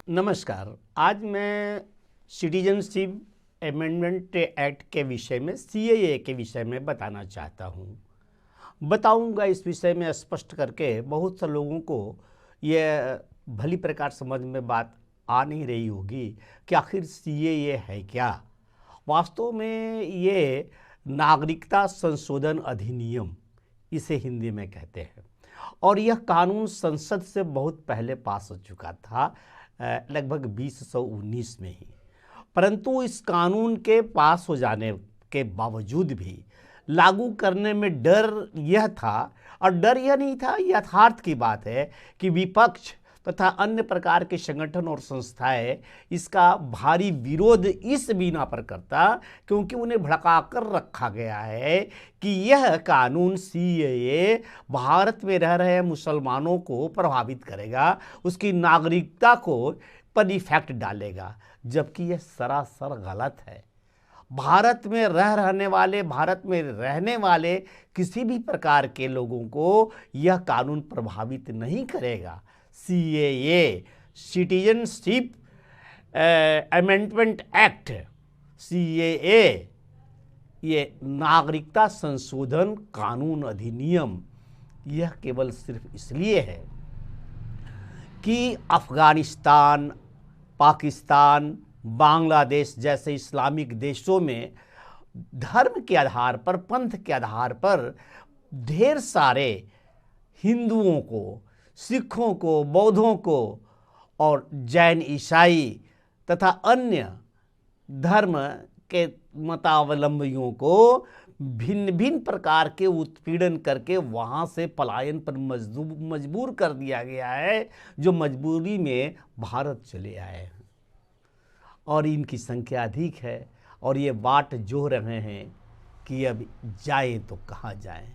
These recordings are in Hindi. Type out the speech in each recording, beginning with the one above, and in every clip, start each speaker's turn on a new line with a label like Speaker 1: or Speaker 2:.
Speaker 1: नमस्कार। आज मैं सिटीजनशिप अमेंडमेंट एक्ट के विषय में सीएए के विषय में बताना चाहता हूँ। बताऊँगा इस विषय में स्पष्ट करके बहुत से लोगों को यह भली प्रकार समझ में बात आ नहीं रही होगी कि आखिर सीएए है क्या। वास्तव में ये नागरिकता संशोधन अधिनियम इसे हिंदी में कहते हैं और यह कानून संसद से बहुत पहले पास हो चुका था, लगभग 2019 में ही। परंतु इस कानून के पास हो जाने के बावजूद भी लागू करने में डर यह था, और डर यह नहीं था, यथार्थ की बात है कि विपक्ष तथा अन्य प्रकार के संगठन और संस्थाएं इसका भारी विरोध इस बिना पर करता क्योंकि उन्हें भड़काकर रखा गया है कि यह कानून सीएए भारत में रह रहे मुसलमानों को प्रभावित करेगा, उसकी नागरिकता को पर इफेक्ट डालेगा, जबकि यह सरासर गलत है। भारत में रहने वाले किसी भी प्रकार के लोगों को यह कानून प्रभावित नहीं करेगा। CAA citizenship amendment act CAA ये नागरिकता संशोधन कानून अधिनियम यह केवल सिर्फ इसलिए है कि अफगानिस्तान, पाकिस्तान, बांग्लादेश जैसे इस्लामिक देशों में धर्म के आधार पर, पंथ के आधार पर ढेर सारे हिंदुओं को, सिखों को, बौद्धों को और जैन, ईसाई तथा अन्य धर्म के मतावलंबियों को भिन्न भिन्न प्रकार के उत्पीड़न करके वहाँ से पलायन पर मजबूर कर दिया गया है, जो मजबूरी में भारत चले आए हैं। और इनकी संख्या अधिक है और ये बाट जोह रहे हैं कि अब जाए तो कहाँ जाएं।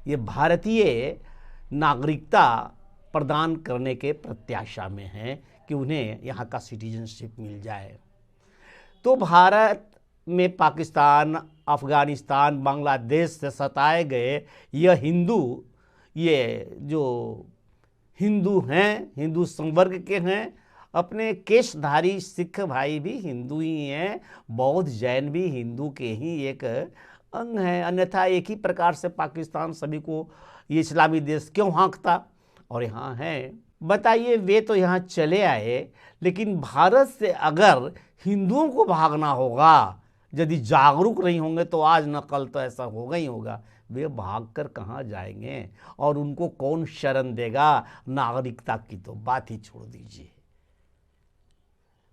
Speaker 1: ये भारतीय नागरिकता प्रदान करने के प्रत्याशा में हैं कि उन्हें यहाँ का सिटीजनशिप मिल जाए। तो भारत में पाकिस्तान, अफगानिस्तान, बांग्लादेश से सताए गए ये जो हिंदू हैं, हिंदू संवर्ग के हैं, अपने केशधारी सिख भाई भी हिंदू ही हैं, बौद्ध जैन भी हिंदू के ही एक अंग हैं। अन्यथा एक ही प्रकार से पाकिस्तान सभी को ये इस्लामी देश क्यों हाँकता, और यहाँ हैं। बताइए, वे तो यहाँ चले आए, लेकिन भारत से अगर हिंदुओं को भागना होगा, यदि जागरूक नहीं होंगे तो आज न कल तो ऐसा होगा ही होगा। वे भागकर कहाँ जाएंगे और उनको कौन शरण देगा? नागरिकता की तो बात ही छोड़ दीजिए।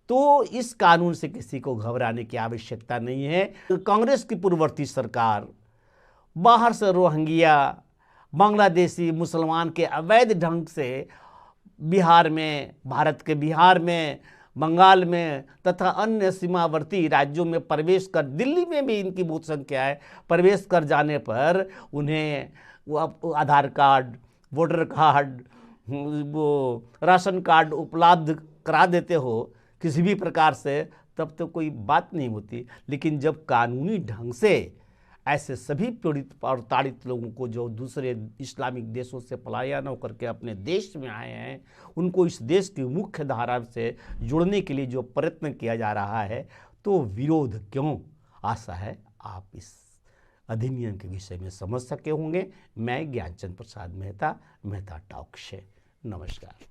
Speaker 1: तो इस कानून से किसी को घबराने की आवश्यकता नहीं है। कांग्रेस की पूर्ववर्ती सरकार बाहर से रोहिंग्या, बांग्लादेशी मुसलमान के अवैध ढंग से बिहार में, भारत के बिहार में, बंगाल में तथा अन्य सीमावर्ती राज्यों में प्रवेश कर, दिल्ली में भी इनकी बहुत संख्या है, प्रवेश कर जाने पर उन्हें वो आधार कार्ड, वोटर कार्ड, वो राशन कार्ड उपलब्ध करा देते हो किसी भी प्रकार से, तब तो कोई बात नहीं होती। लेकिन जब कानूनी ढंग से ऐसे सभी पीड़ित और ताड़ित लोगों को जो दूसरे इस्लामिक देशों से पलायन होकर के अपने देश में आए हैं, उनको इस देश की मुख्य धारा से जोड़ने के लिए जो प्रयत्न किया जा रहा है, तो विरोध क्यों? आशा है आप इस अधिनियम के विषय में समझ सके होंगे। मैं ज्ञानचंद प्रसाद मेहता, मेहता टॉक से। नमस्कार।